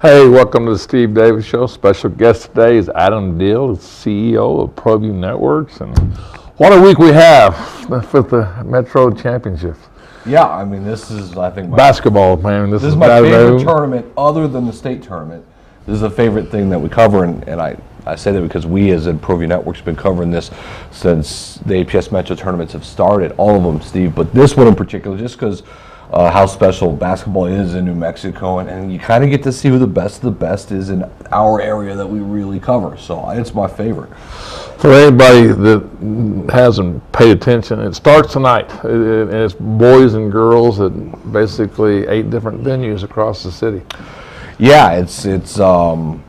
Hey, welcome to the Steve Davis Show. Special guest today is Adam Deal, CEO of ProView Networks. And what a week we have with the Metro Championships. Yeah, I mean, this is, I think, Basketball, man. This is my favorite tournament other than the state tournament. This is a favorite thing that we cover, and I say that because we, as in ProView Networks, have been covering this since the APS Metro tournaments have started, all of them, Steve, but this one in particular, just because how special basketball is in New Mexico, and you kind of get to see who the best is in our area that we really cover. So it's my favorite. For anybody that hasn't paid attention, it starts tonight. And it's boys and girls at basically 8 different venues across the city. Yeah, it's a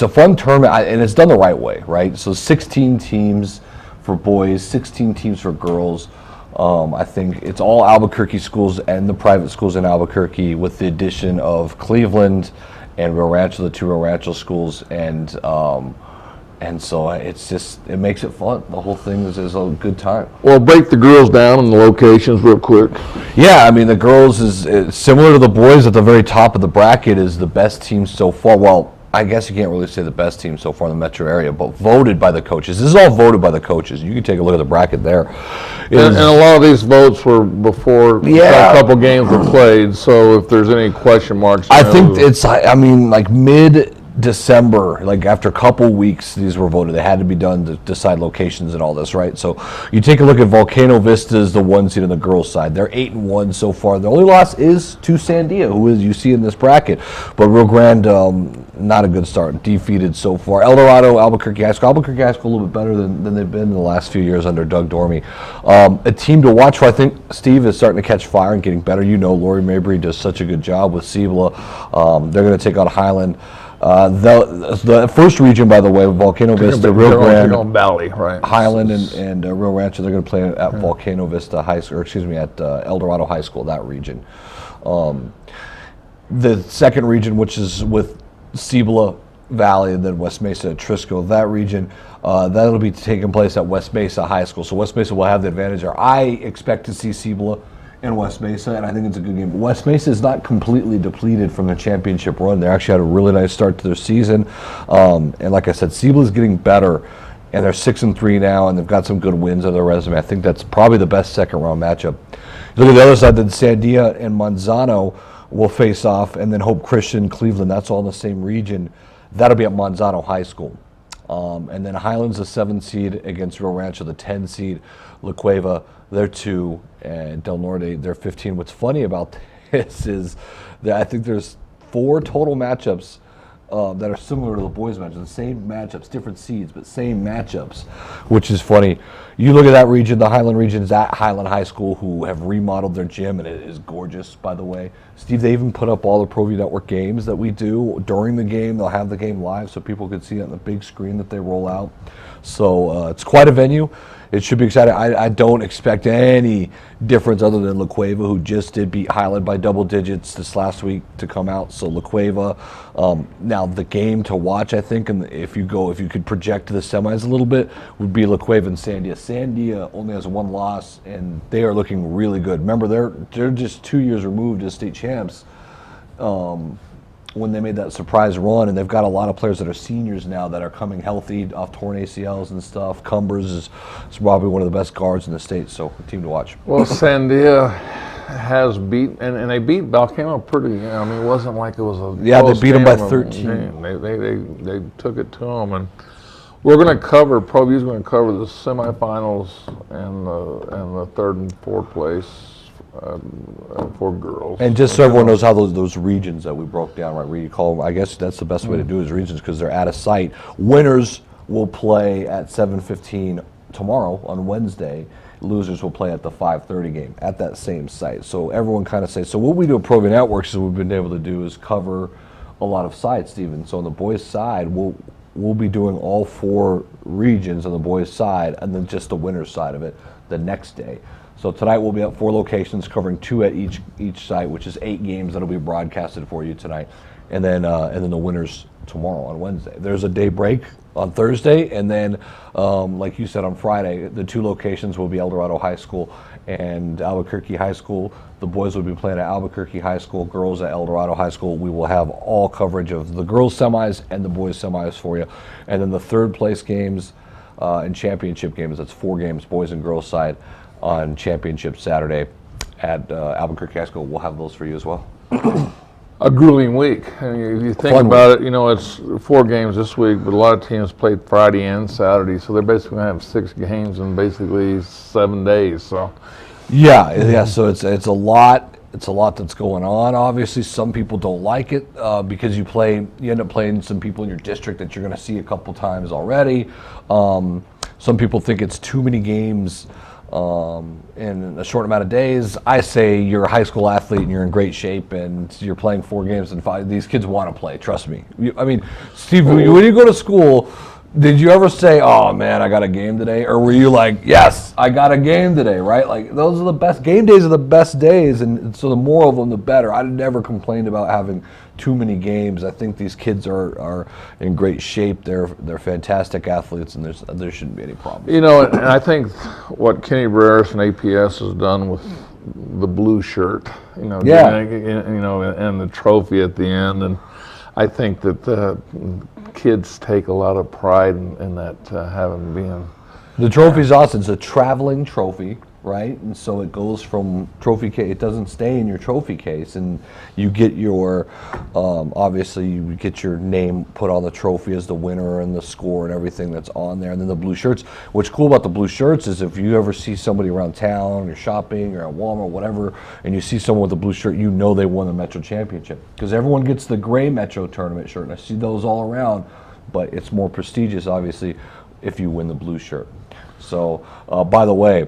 fun tournament, and it's done the right way, right? So 16 teams for boys, 16 teams for girls. I think it's all Albuquerque schools and the private schools in Albuquerque, with the addition of Cleveland and Rio Rancho, the 2 Rio Rancho schools, and so it makes it fun. The whole thing is a good time. Well, break the girls down and the locations real quick. Yeah, I mean, the girls is similar to the boys. At the very top of the bracket is the best team so far. Well, I guess you can't really say the best team so far in the metro area, but voted by the coaches. This is all voted by the coaches. You can take a look at the bracket there. And a lot of these votes were before a couple games were played, so if there's any question marks. I think it's, like mid-December, like after a couple weeks, these were voted. They had to be done to decide locations and all this, right? So you take a look at Volcano Vista is the 1 seed on the girls' side. They're 8-1 so far. The only loss is to Sandia, who is you see in this bracket. But Rio Grande, not a good start, defeated so far. El Dorado, Albuquerque High School. Albuquerque High School a little bit better than they've been in the last few years under Doug Dormy. A team to watch for, I think Steve is starting to catch fire and getting better. You know, Lori Mabry does such a good job with Cibola. They're going to take on Highland. The first region, by the way, Volcano Vista, Rio Grande, Valley, right? Highland, and Rio Rancho. They're going to play at Volcano Vista High School, at El Dorado High School. That region. The second region, which is with Cibola Valley and then West Mesa, Trisco, that region, that'll be taking place at West Mesa High School. So West Mesa will have the advantage there. I expect to see Cibola in West Mesa, and I think it's a good game. West Mesa is not completely depleted from the championship run. They actually had a really nice start to their season. And like I said, Cibola is getting better, and they're 6-3 now, and they've got some good wins on their resume. I think that's probably the best second-round matchup. Look at the other side, then Sandia and Manzano will face off, and then Hope Christian, Cleveland, that's all in the same region. That'll be at Manzano High School. And then Highlands, the 7 seed against Rio Rancho, the 10 seed. La Cueva, they're 2, and Del Norte, they're 15. What's funny about this is that I think there's 4 total matchups that are similar to the boys' matches. The same matchups, different seeds, but same matchups, which is funny. You look at that region, the Highland region is at Highland High School, who have remodeled their gym, and it is gorgeous, by the way. Steve, they even put up all the ProView Network games that we do during the game. They'll have the game live so people can see it on the big screen that they roll out. So it's quite a venue. It should be exciting. I don't expect any difference other than La Cueva, who just did beat Highland by double digits this last week to come out. So La Cueva. Now the game to watch, I think, and if you could project to the semis a little bit, would be La Cueva and Sandia. Sandia only has 1 loss, and they are looking really good. Remember, they're just 2 years removed as state champs. When they made that surprise run, and they've got a lot of players that are seniors now that are coming healthy off torn ACLs and stuff. Cumbers is probably one of the best guards in the state, so a team to watch. Well, Sandia has beat, and they beat Volcano pretty, it wasn't like it was a they beat them by 13. They took it to them, and we're going to cover, ProView's going to cover the semifinals and the 3rd and 4th place. For girls. And just so everyone knows how those regions that we broke down, right, where you call them, I guess that's the best way to do it is regions, because they're out of sight. Winners will play at 7:15 tomorrow on Wednesday. Losers will play at the 5:30 game at that same site. So everyone kind of says, so what we do at ProView Networks is we've been able to do is cover a lot of sites, Stephen. So on the boys' side, we'll be doing all 4 regions on the boys' side, and then just the winners' side of it the next day. So tonight we'll be at 4 locations, covering 2 at each site, which is 8 games that'll be broadcasted for you tonight, and then the winners tomorrow on Wednesday. There's a day break on Thursday, and then like you said on Friday, the 2 locations will be El Dorado High School and Albuquerque High School. The boys will be playing at Albuquerque High School, girls at El Dorado High School. We will have all coverage of the girls semis and the boys semis for you. And then the third place games and championship games, that's 4 games, boys and girls side, on championship Saturday at Albuquerque High School. We'll have those for you as well. A grueling week. I mean, if you think Fun about it, you know, it's 4 games this week, but a lot of teams played Friday and Saturday, so they're basically going to have 6 games in basically 7 days. So, Yeah. So it's a lot. It's a lot that's going on. Obviously, some people don't like it because you end up playing some people in your district that you're going to see a couple times already. Some people think it's too many games in a short amount of days. I say you're a high school athlete and you're in great shape and you're playing 4 games in 5. These kids want to play, trust me. I mean, Steve, when you go to school, did you ever say, oh man, I got a game today? Or were you like, yes, I got a game today, right? Like, those are the best, game days are the best days, and so the more of them, the better. I never complained about having too many games. I think these kids are in great shape. They're fantastic athletes, and there shouldn't be any problems. you know, and I think what Kenny Breris and APS has done with the blue shirt, you know, Yeah. and the trophy at the end, and I think that the kids take a lot of pride in that having been. The trophy's awesome. It's a traveling trophy, right? And so it goes from trophy case. It doesn't stay in your trophy case, and you get your obviously you get your name put on the trophy as the winner and the score and everything that's on there. And then the blue shirts. What's cool about the blue shirts is if you ever see somebody around town, or shopping, or at Walmart, whatever, and you see someone with a blue shirt, you know they won the Metro Championship, because everyone gets the gray Metro Tournament shirt, and I see those all around. But it's more prestigious, obviously, if you win the blue shirt. So, by the way,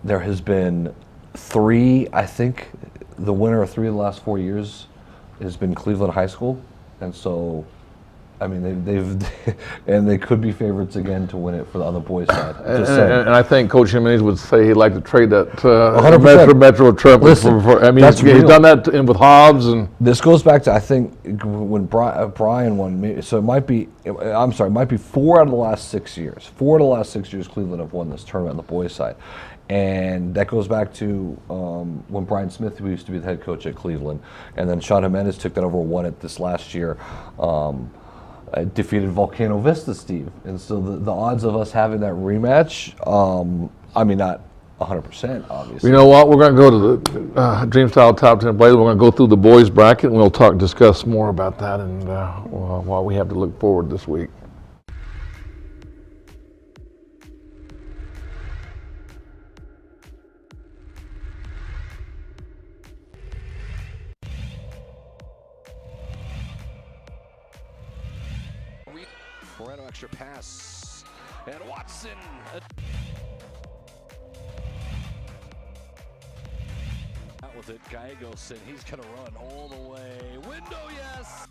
there has been 3, I think the winner of 3 of the last 4 years has been Cleveland High School. And so, I mean, they've and they could be favorites again to win it for the other boys' side. Just saying. And I think Coach Jimenez would say he'd like to trade that 100%. Metro Trophy. Listen, I mean, that's he's real. done that with Hobbs and. This goes back to, I think, when Brian won. So it might be 4 out of the last 6 years. 4 out of the last 6 years, Cleveland have won this tournament on the boys' side. And that goes back to when Brian Smith, who used to be the head coach at Cleveland, and then Sean Jimenez took that over and won it this last year. Defeated Volcano Vista, Steve. And so the odds of us having that rematch, I mean, not 100%, obviously. You know what? We're going to go to the Dream Style Top 10 Blazer. We're going to go through the boys bracket, and we'll discuss more about that and what we have to look forward this week. Moreno extra pass, and Watson. Out with it, Gallegos, and he's gonna run all the way. Window, yes.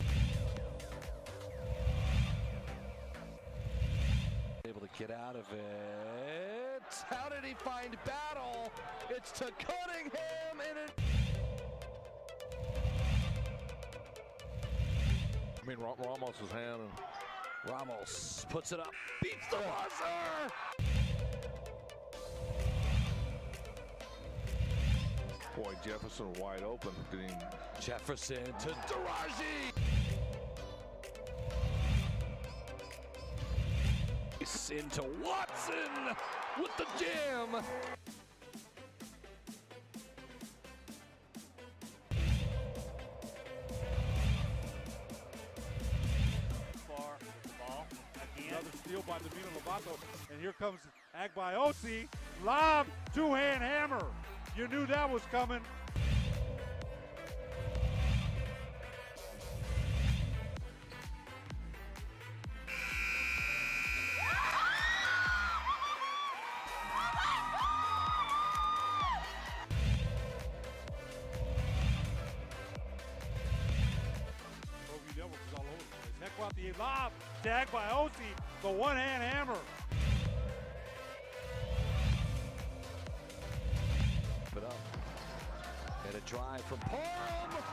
Able to get out of it. How did he find Battle? It's to Cunningham, and it. I mean, Ramos' hand. Ramos puts it up, beats the buzzer. Boy, Jefferson wide open. Jefferson to Daraji. Into Watson with the jam. Another steal by Davino Lovato, and here comes Agbayosi. Lob, 2-hand hammer. You knew that was coming. Devils is all over the place. Heck about the lob to Agbayosi, the 1-hand hammer. It up. And a drive from Parham.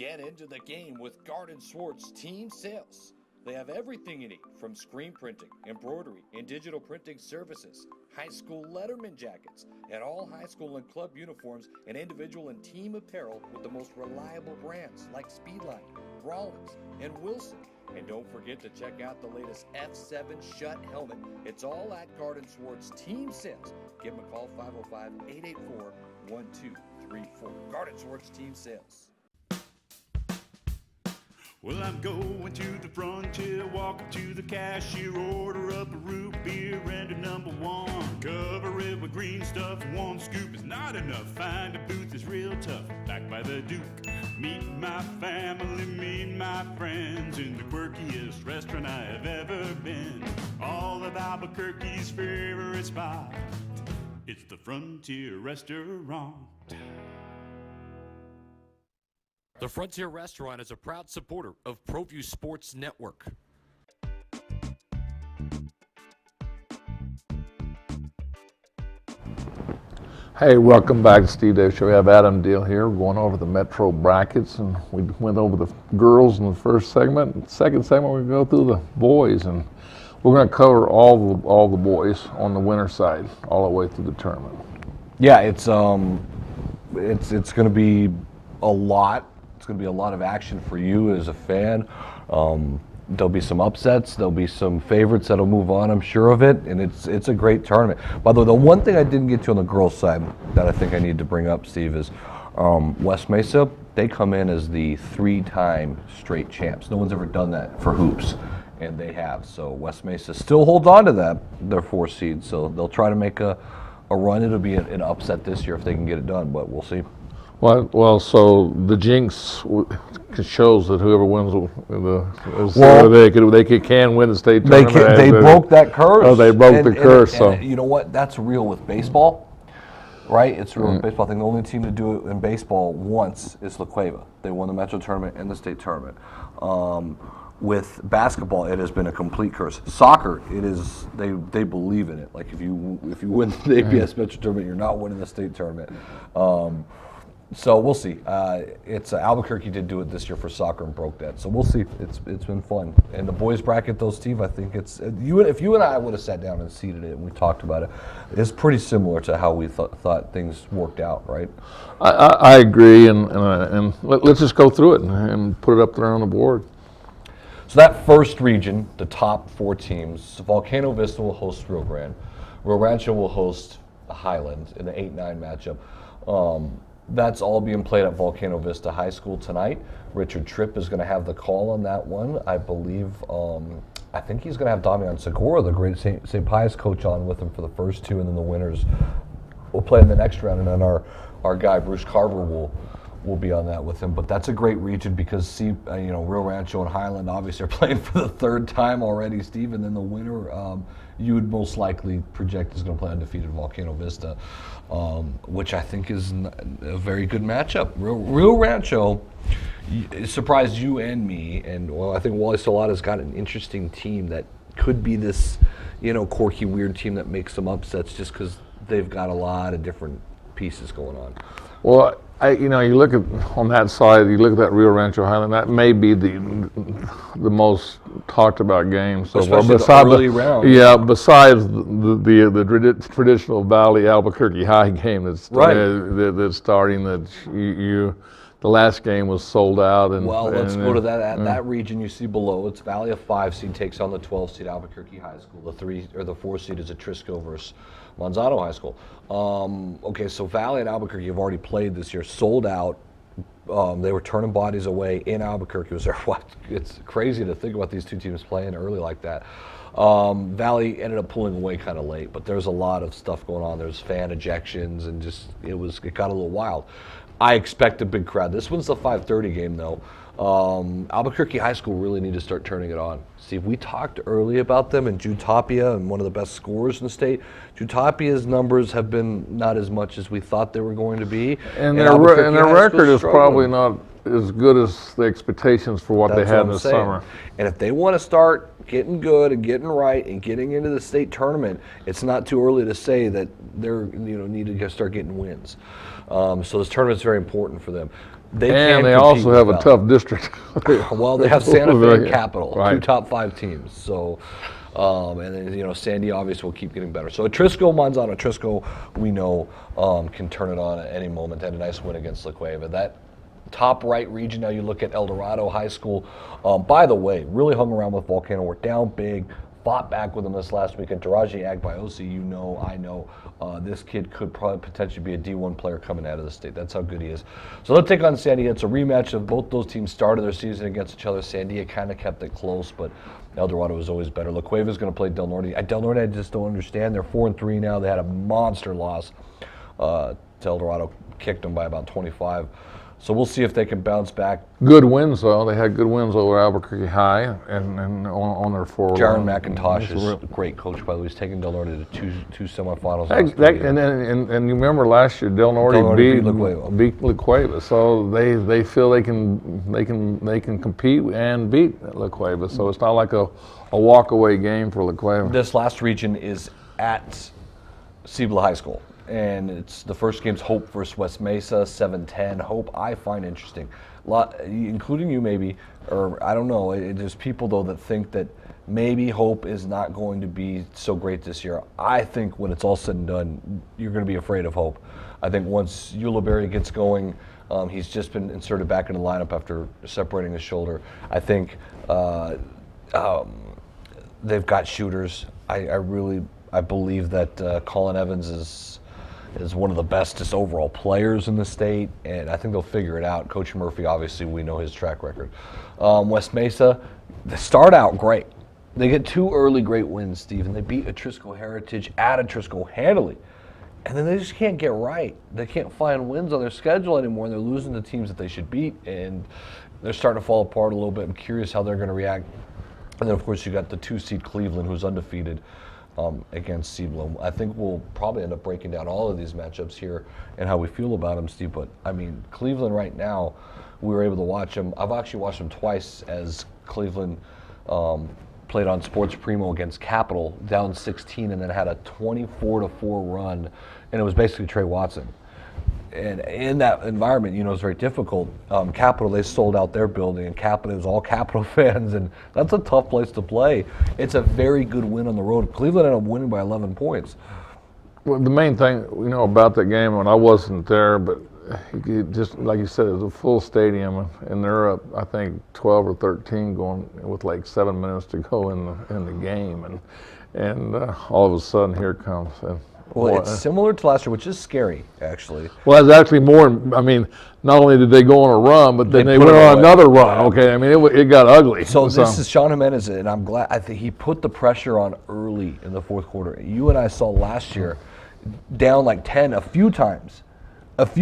Get into the game with Garden Swartz Team Sales. They have everything you need, from screen printing, embroidery, and digital printing services, high school letterman jackets, and all high school and club uniforms, and individual and team apparel with the most reliable brands like Speedline, Rawlins, and Wilson. And don't forget to check out the latest F7 Shut helmet. It's all at Garden Swartz Team Sales. Give them a call, 505-884-1234. Garden Swartz Team Sales. Well, I'm going to the frontier, walk up to the cashier, order up a root beer and a number one. Cover it with green stuff, one scoop is not enough. Find a booth is real tough, backed by the Duke. Meet my family, meet my friends in the quirkiest restaurant I have ever been. All of Albuquerque's favorite spot, it's the Frontier Restaurant. The Frontier Restaurant is a proud supporter of ProView Sports Network. Hey, welcome back to Steve Davis Show. We have Adam Deal here. We're going over the Metro brackets, and we went over the girls in the first segment. In the second segment, we're going to go through the boys, and we're going to cover all the boys on the winner side all the way through the tournament. Yeah, it's going to be a lot. It's going to be a lot of action for you as a fan. There'll be some upsets. There'll be some favorites that'll move on, I'm sure of it. And it's a great tournament. By the way, the one thing I didn't get to on the girls' side that I think I need to bring up, Steve, is West Mesa. They come in as the 3-time straight champs. No one's ever done that for hoops, and they have. So West Mesa still holds on to that, their 4 seed. So they'll try to make a run. It'll be an upset this year if they can get it done, but we'll see. Well, so the jinx shows that whoever wins they can win the state tournament. They broke that curse. Oh, they broke the curse. So you know what? That's real with baseball, right? It's real with baseball. I think the only team to do it in baseball once is La Cueva. They won the Metro tournament and the state tournament. With basketball, it has been a complete curse. Soccer, it is they believe in it. Like if you win the APS Metro tournament, you're not winning the state tournament. So we'll see. It's Albuquerque did do it this year for soccer and broke that. So we'll see. It's been fun. And the boys bracket, though, Steve, I think it's if you and I would have sat down and seeded it and we talked about it, it's pretty similar to how we thought things worked out, right? I agree, and let's just go through it and put it up there on the board. So that first region, the top 4 teams, Volcano Vista will host Rio Grande. Rio Rancho will host Highland in the 8-9 matchup. That's all being played at Volcano Vista High School tonight. Richard Tripp is going to have the call on that one. I believe, I think he's going to have Damian Segura, the great St. Pius coach, on with him for the first 2, and then the winners will play in the next round, and then our guy Bruce Carver will be on that with him. But that's a great region because Rio Rancho and Highland obviously are playing for the 3rd time already, Steve, and then the winner you would most likely project is going to play undefeated Volcano Vista, which I think is a very good matchup. Rio Rancho surprised you and me, and I think Wally Solada's got an interesting team that could be this, quirky, weird team that makes some upsets just because they've got a lot of different pieces going on. Well, you look at on that side. You look at that Rio Rancho Highland. That may be the most talked about game so far. Especially the early round. Yeah, besides the traditional Valley Albuquerque High game that's starting. The last game was sold out. Let's go to that region you see below. It's Valley, a 5 seed takes on the 12 seed Albuquerque High School. The 3 or the 4 seed is Atrisco versus Manzano High School. Okay, so Valley and Albuquerque have already played this year, sold out. They were turning bodies away in Albuquerque. It's crazy to think about these 2 teams playing early like that. Valley ended up pulling away kind of late, but there's a lot of stuff going on. There's fan ejections and it got a little wild. I expect a big crowd. This one's the 5:30 game though. Albuquerque High School really need to start turning it on. Steve, we talked early about them and Jude Tapia, and one of the best scorers in the state. Jude Tapia's numbers have been not as much as we thought they were going to be. And their record is probably not as good as the expectations for what they had in the summer. And if they want to start getting good and getting right and getting into the state tournament, it's not too early to say that they're need to start getting wins. So this tournament's very important for them. They And can they compete also with have a Valley. tough district. Well, they have Santa Fe and Right. Capital, Right. 2 top 5 teams. So, and then, you know, Sandy obviously will keep getting better. So Atrisco, Manzano, Atrisco, we know can turn it on at any moment. Had a nice win against La Cueva. That top right region, now you look at El Dorado High School. By the way, really hung around with Volcano. We're down big. Fought back with them this last weekend. Taraji Agbayosi, you know, I know. This kid could probably potentially be a D1 player coming out of the state. That's how good he is. So let's take on Sandia. It's a rematch of both those teams started their season against each other. Sandia kind of kept it close, but El Dorado was always better. La Cueva is going to play Del Norte. Del Norte, I just don't understand. They're 4-3 now. They had a monster loss to El Dorado. Kicked them by about 25. So we'll see if they can bounce back. Good wins, though. They had good wins over Albuquerque High and on their 4. Jaron McIntosh is a great coach, by the way. He's taken Del Norte to two semifinals. And you remember last year, Del Norte beat La Cueva, so they feel they can compete and beat La Cueva. So it's not like a walk-away game for La Cueva. This last region is at Cibola High School. And it's the first game's Hope versus West Mesa, 7-10. Hope I find interesting, including you maybe, or I don't know. There's people though that think that maybe Hope is not going to be so great this year. I think when it's all said and done, you're going to be afraid of Hope. I think once Ulibarri gets going, he's just been inserted back in the lineup after separating his shoulder. I think they've got shooters. I believe that Colin Evans is one of the bestest overall players in the state, and I think they'll figure it out. Coach Murphy, obviously, we know his track record. West Mesa, they start out great. They get 2 early great wins, Steve, and they beat Atrisco Heritage at Atrisco handily. And then they just can't get right. They can't find wins on their schedule anymore, and they're losing to teams that they should beat, and they're starting to fall apart a little bit. I'm curious how they're going to react. And then, of course, you got the 2-seed Cleveland, who's undefeated. Against Cibola. I think we'll probably end up breaking down all of these matchups here and how we feel about them, Steve. But, I mean, Cleveland right now, we were able to watch them. I've actually watched them twice as Cleveland played on Sports Primo against Capital, down 16, and then had a 24-4 run, and it was basically Trey Watson. And in that environment, you know, it's very difficult. Capital, they sold out their building, and Capital, it was all Capital fans, and that's a tough place to play. It's a very good win on the road. Cleveland ended up winning by 11 points. Well, the main thing about that game, and I wasn't there, but just like you said, it was a full stadium, and they're up, I think, 12 or 13 going with like 7 minutes to go in the game, and all of a sudden here it comes. Well, it's similar to last year, which is scary, actually. Well, it's actually more. I mean, not only did they go on a run, but then they went on another run. Okay, I mean, it got ugly. So this is Sean Jimenez, and I'm glad. I think he put the pressure on early in the fourth quarter. You and I saw last year, down like 10 a few times with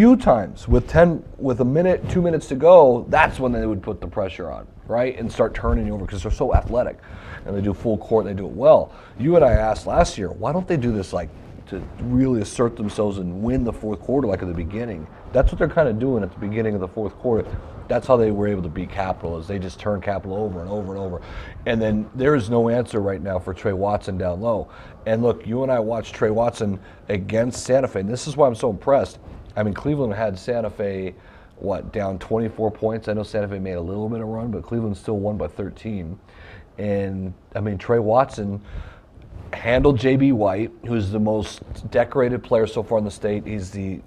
a minute, 2 minutes to go. That's when they would put the pressure on, right, and start turning you over because they're so athletic, and they do full court. They do it well. You and I asked last year, why don't they do this like to really assert themselves and win the fourth quarter like at the beginning? That's what they're kind of doing at the beginning of the fourth quarter. That's how they were able to beat Capital, is they just turn Capital over and over and over. And then there is no answer right now for Trey Watson down low. And look, you and I watched Trey Watson against Santa Fe, and this is why I'm so impressed. I mean, Cleveland had Santa Fe, down 24 points. I know Santa Fe made a little bit of run, but Cleveland still won by 13. And, I mean, Trey Watson handled J.B. White, who's the most decorated player so far in the state. He's the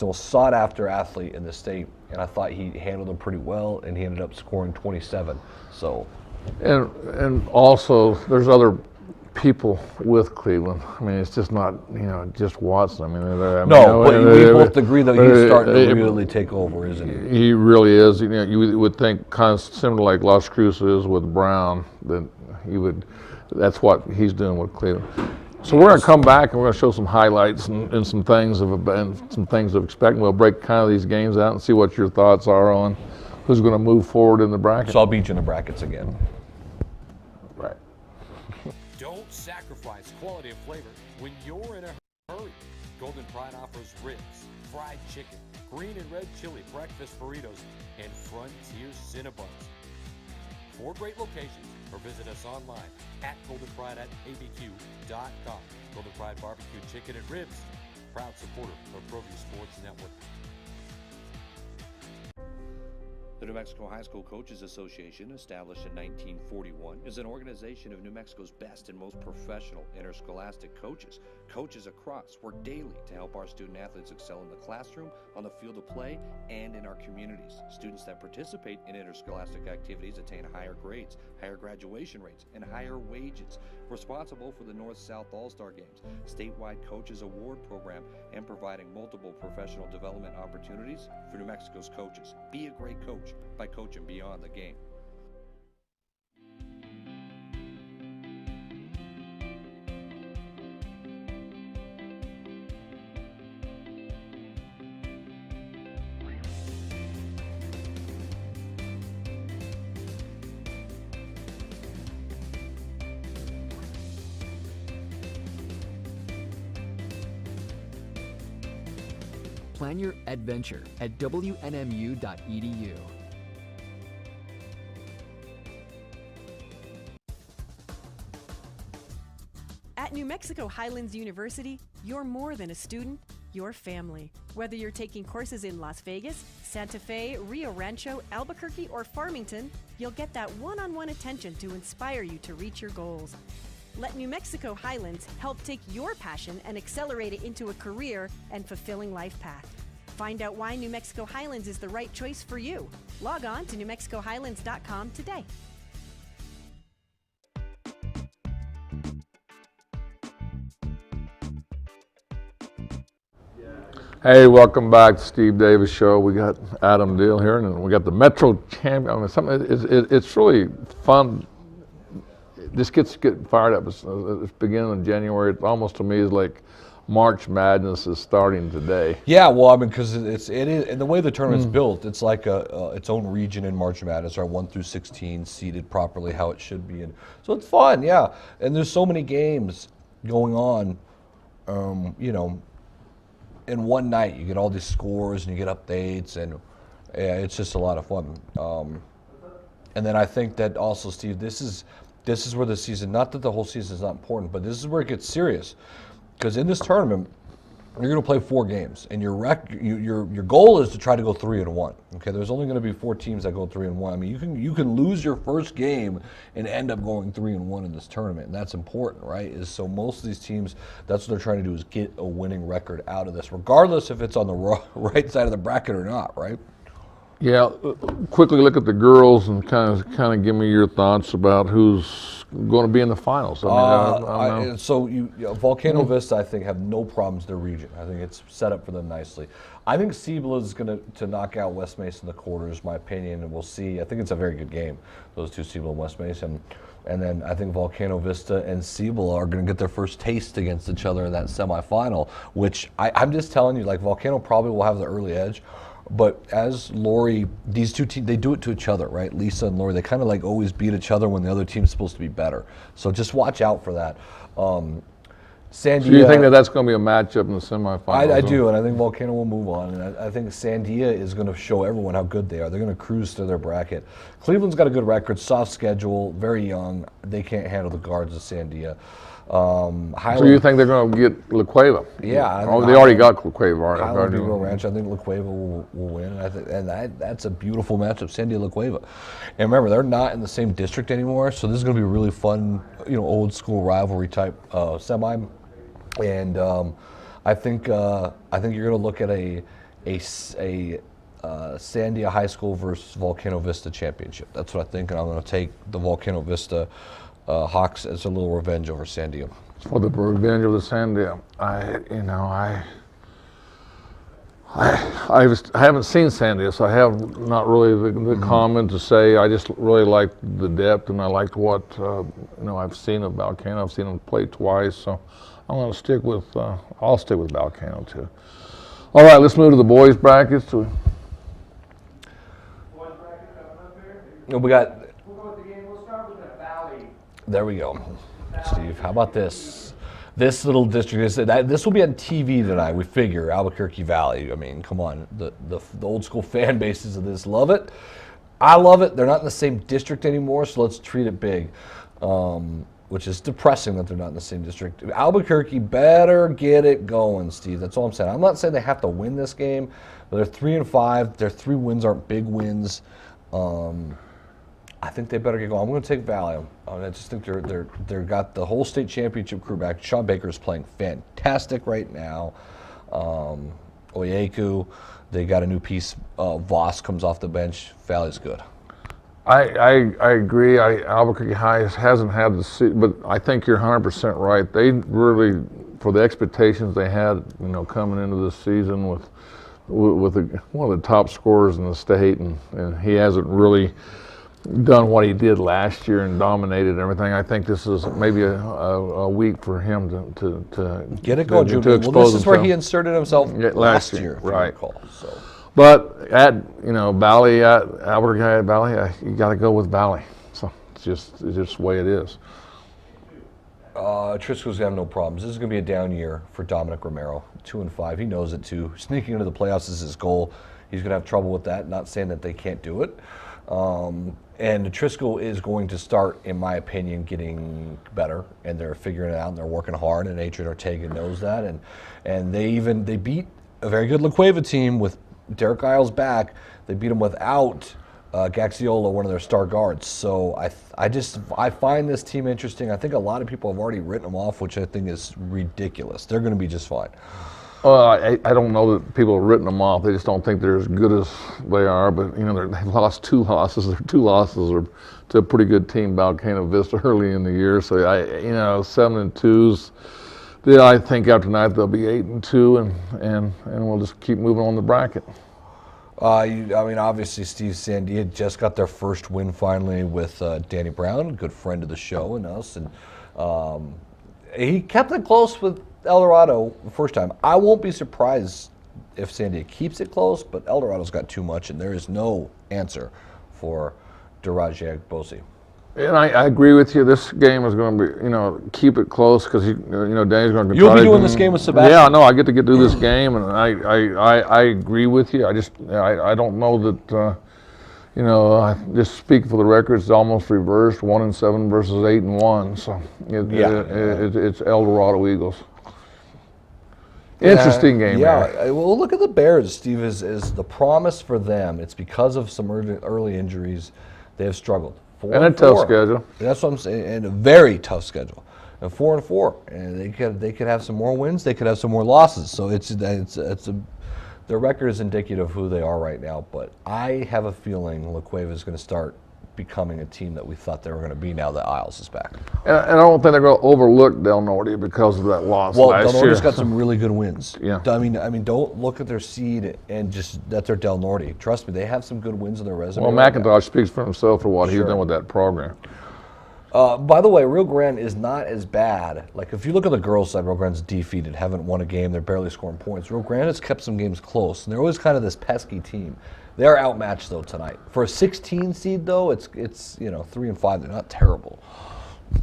most sought-after athlete in the state, and I thought he handled him pretty well, and he ended up scoring 27. So, and also there's other people with Cleveland. I mean, it's just not just Watson. I mean, but we both agree that he's starting to really take over, isn't he? He really is. You would think kind of similar like Las Cruces is with Brown, that he would. That's what he's doing with Cleveland. So we're going to come back and we're going to show some highlights and some things of expecting. We'll break kind of these games out and see what your thoughts are on who's going to move forward in the bracket. So I'll beat you in the brackets again. Right. Don't sacrifice quality and flavor when you're in a hurry. Golden Pride offers ribs, fried chicken, green and red chili breakfast burritos, and Frontier Cinnabons. 4 great locations, or visit us online at goldenpride@abq.com. Golden Pride Barbecue Chicken and Ribs, proud supporter of ProView Sports Network. The New Mexico High School Coaches Association, established in 1941, is an organization of New Mexico's best and most professional interscholastic coaches. Coaches across work daily to help our student athletes excel in the classroom, on the field of play, and in our communities. Students that participate in interscholastic activities attain higher grades, higher graduation rates, and higher wages. Responsible for the North-South All-Star Games, statewide Coaches Award Program, and providing multiple professional development opportunities for New Mexico's coaches. Be a great coach by coaching beyond the game. Plan your adventure at WNMU.edu. At New Mexico Highlands University, you're more than a student, you're family. Whether you're taking courses in Las Vegas, Santa Fe, Rio Rancho, Albuquerque, or Farmington, you'll get that one-on-one attention to inspire you to reach your goals. Let New Mexico Highlands help take your passion and accelerate it into a career and fulfilling life path. Find out why New Mexico Highlands is the right choice for you. Log on to NewMexicoHighlands.com today. Hey, welcome back to Steve Davis Show. We got Adam Deal here, and we got the Metro Champion. I mean, it's really fun. This gets fired up. It's beginning in January. It almost to me is like March Madness is starting today. Yeah, well, I mean, because it is, and the way the tournament's built, it's like its own region in March Madness, are 1 through 16 seeded properly how it should be, and so it's fun, yeah. And there's so many games going on, you know. In one night, you get all these scores and you get updates, and yeah, it's just a lot of fun. And then I think that also, Steve, this is where the season, not that the whole season is not important, but this is where it gets serious. Because in this tournament, you're going to play 4 games, and your goal is to try to go 3-1. Okay, there's only going to be 4 teams that go 3-1. I mean, you can lose your first game and end up going 3-1 in this tournament, and that's important, right? So most of these teams, that's what they're trying to do, is get a winning record out of this, regardless if it's on the right side of the bracket or not, right? Yeah, quickly look at the girls and kind of give me your thoughts about who's going to be in the finals. I mean, so Volcano Vista, I think, have no problems in their region. I think it's set up for them nicely. I think Cibola is going to knock out West Mesa in the quarters, my opinion, and we'll see. I think it's a very good game, those two, Cibola and West Mesa. And then I think Volcano Vista and Cibola are going to get their first taste against each other in that semifinal, which I'm just telling you, like, Volcano probably will have the early edge. But as Lori, these two teams, they do it to each other, right? Lisa and Lori, they kind of like always beat each other when the other team's supposed to be better. So just watch out for that. Sandia, so you think that's going to be a matchup in the semifinals? I do, and I think Volcano will move on. And I think Sandia is going to show everyone how good they are. They're going to cruise through their bracket. Cleveland's got a good record, soft schedule, very young. They can't handle the guards of Sandia. So you think they're going to get La Cueva? Yeah. They already got La Cueva. Highland Rio Rancho, I think La Cueva will win. And that's a beautiful matchup, Sandia La Cueva. And remember, they're not in the same district anymore, so this is going to be a really fun, old school rivalry type semi. And I think you're going to look at a Sandia High School versus Volcano Vista championship. That's what I think, and I'm going to take the Volcano Vista Hawks as a little revenge over Sandia. For the revenge of the Sandia, I haven't seen Sandia, so I have not really the comment to say. I just really liked the depth, and I liked what I've seen of Volcano. I've seen them play twice, so I'm going to stick with. I'll stick with Volcano too. All right, let's move to the boys brackets. We got. There we go. Steve, how about this? This little district, this will be on TV tonight, we figure, Albuquerque Valley. I mean, come on, the old school fan bases of this love it. I love it. They're not in the same district anymore, so let's treat it big, which is depressing that they're not in the same district. Albuquerque better get it going, Steve. That's all I'm saying. I'm not saying they have to win this game, but they're 3-5. Their 3 wins aren't big wins. I think they better get going. I'm going to take Valley. I just think they're got the whole state championship crew back. Sean Baker is playing fantastic right now. Oyeku, they got a new piece. Voss comes off the bench. Valley's good. I agree. Albuquerque High hasn't had the season, but I think you're 100% right. They really, for the expectations they had, coming into this season with one of the top scorers in the state, and he hasn't really done what he did last year and dominated everything. I think this is maybe a week for him to get it going. To well, expose this is where himself. he inserted himself last year, if you right? recall, so. But at Valley, at Albuquerque High, Valley, you got to go with Valley. So it's just the way it is. Trisco's gonna have no problems. This is gonna be a down year for Dominic Romero. 2-5. He knows it too. Sneaking into the playoffs is his goal. He's gonna have trouble with that. Not saying that they can't do it. And Trisco is going to start, in my opinion, getting better, and they're figuring it out, and they're working hard. And Adrian Ortega knows that, and they beat a very good La Cueva team with Derek Isles back. They beat him without Gaxiola, one of their star guards. So I find this team interesting. I think a lot of people have already written them off, which I think is ridiculous. They're going to be just fine. Well, I don't know that people have written them off. They just don't think they're as good as they are. But they've lost 2 losses. Their 2 losses are to a pretty good team, Volcano Vista, early in the year. So 7-2s. Yeah, I think after tonight they'll be 8-2, and we'll just keep moving on the bracket. Obviously Steve Sandia just got their first win finally with Danny Brown, a good friend of the show and us, and he kept it close with El Dorado the first time. I won't be surprised if Sandia keeps it close, but El Dorado's got too much, and there is no answer for Durajiak Bosi. And I agree with you. This game is going to be, keep it close because Danny's going to. You'll be doing this game with Sebastian. Yeah, no, I get to do this game, and I agree with you. I don't know that. I just speak for the record. It's almost reversed: 1-7 versus 8-1. So it's El Dorado Eagles. Interesting game. Yeah. Well, look at the Bears. Steve is the promise for them. It's because of some early injuries. They have struggled. 4-4. And a tough schedule. That's what I'm saying, and a very tough schedule. And 4-4, and they could have some more wins. They could have some more losses. So their record is indicative of who they are right now. But I have a feeling La Cueva is going to start becoming a team that we thought they were going to be now that Isles is back. And I don't think they're going to overlook Del Norte because of that loss last year. Well, Del Norte's got some really good wins. Yeah. I mean, don't look at their seed and just that they're Del Norte. Trust me, they have some good wins on their resume. Well, right McIntosh speaks for himself for what he's Sure. done with that program. By the way, Rio Grande is not as bad. Like, if you look at the girls' side, Rio Grande's defeated, haven't won a game, they're barely scoring points. Rio Grande has kept some games close, and they're always kind of this pesky team. They're outmatched, though, tonight. For a 16 seed, though, it's 3-5. They're not terrible.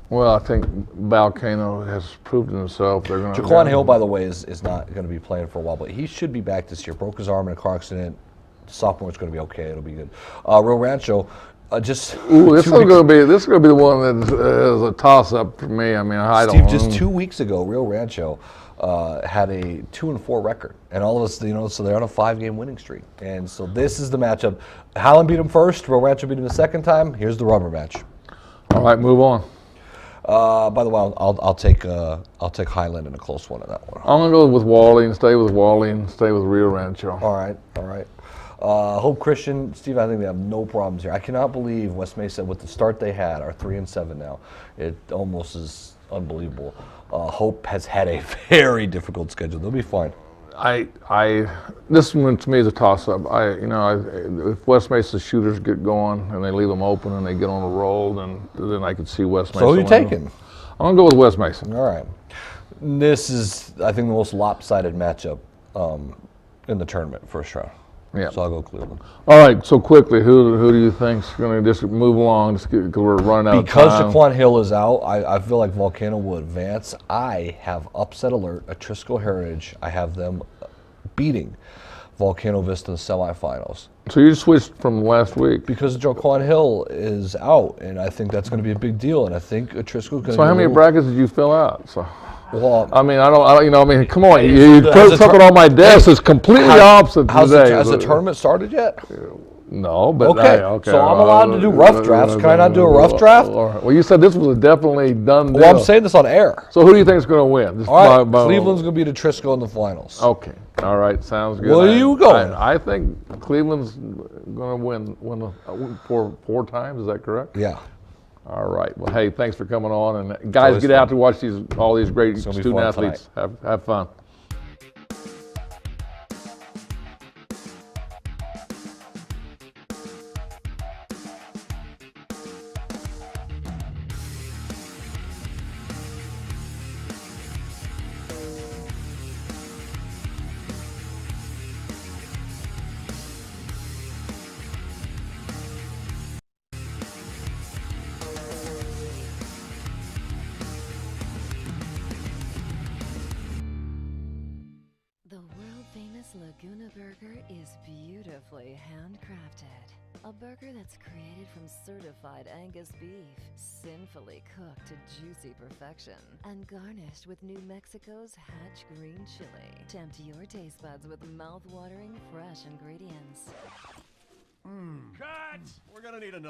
Well, I think Volcano has proved himself. They're going to. Jaquan Hill, by the way, is not going to be playing for a while, but he should be back this year. Broke his arm in a car accident. Sophomore's going to be okay. It'll be good. Rio Rancho, this is going to be the one that is a toss-up for me. I mean, I don't know. Steve, just 2 weeks ago, Rio Rancho had a 2-4 record, and all of us, so they're on a 5-game winning streak. And so this is the matchup. Highland beat them first. Rio Rancho beat them the second time. Here's the rubber match. All right, move on. By the way, I'll take Highland in a close one on that one. I'm going to go with Wally and stay with Rio Rancho. All right. Hope Christian, Steve, I think they have no problems here. I cannot believe West Mesa, with the start they had, are 3-7 now. It almost is unbelievable. Hope has had a very difficult schedule. They'll be fine. This one to me is a toss-up. If West Mesa shooters get going and they leave them open and they get on a roll, then I could see West Mesa. So who are you taking? I'm going to go with West Mesa. All right. This is, I think, the most lopsided matchup in the tournament, first round. Yeah. So I'll go Cleveland. All right. So quickly, who do you think's going to just move along? Because we're running out of time. Because Jaquan Hill is out, I feel like Volcano will advance. I have upset alert at Trisco Heritage. I have them beating Volcano Vista in the semifinals. So you switched from last week. Because Jaquan Hill is out, and I think that's going to be a big deal. And I think Trisco's going to. So how many brackets did you fill out? So. Well, I mean, come on. You put something on my desk that's completely opposite today. Has the tournament started yet? No, but Okay, so I'm allowed to do rough drafts. Can I not do a rough draft? Well, you said this was a definitely done deal. Well, I'm saying this on air. So who do you think is going to win? Just All right, Cleveland's going to beat Trisco in the finals. Okay. All right. Sounds good. Where are you going? I think Cleveland's going to win four times. Is that correct? Yeah. All right. Well, hey, thanks for coming on, and guys, always get fun. out to watch all these great It's gonna be student fun athletes. Have fun. The world-famous Laguna Burger is beautifully handcrafted. A burger that's created from certified Angus beef, sinfully cooked to juicy perfection, and garnished with New Mexico's Hatch green chili. Tempt your taste buds with mouth-watering fresh ingredients. Cut! We're gonna need another.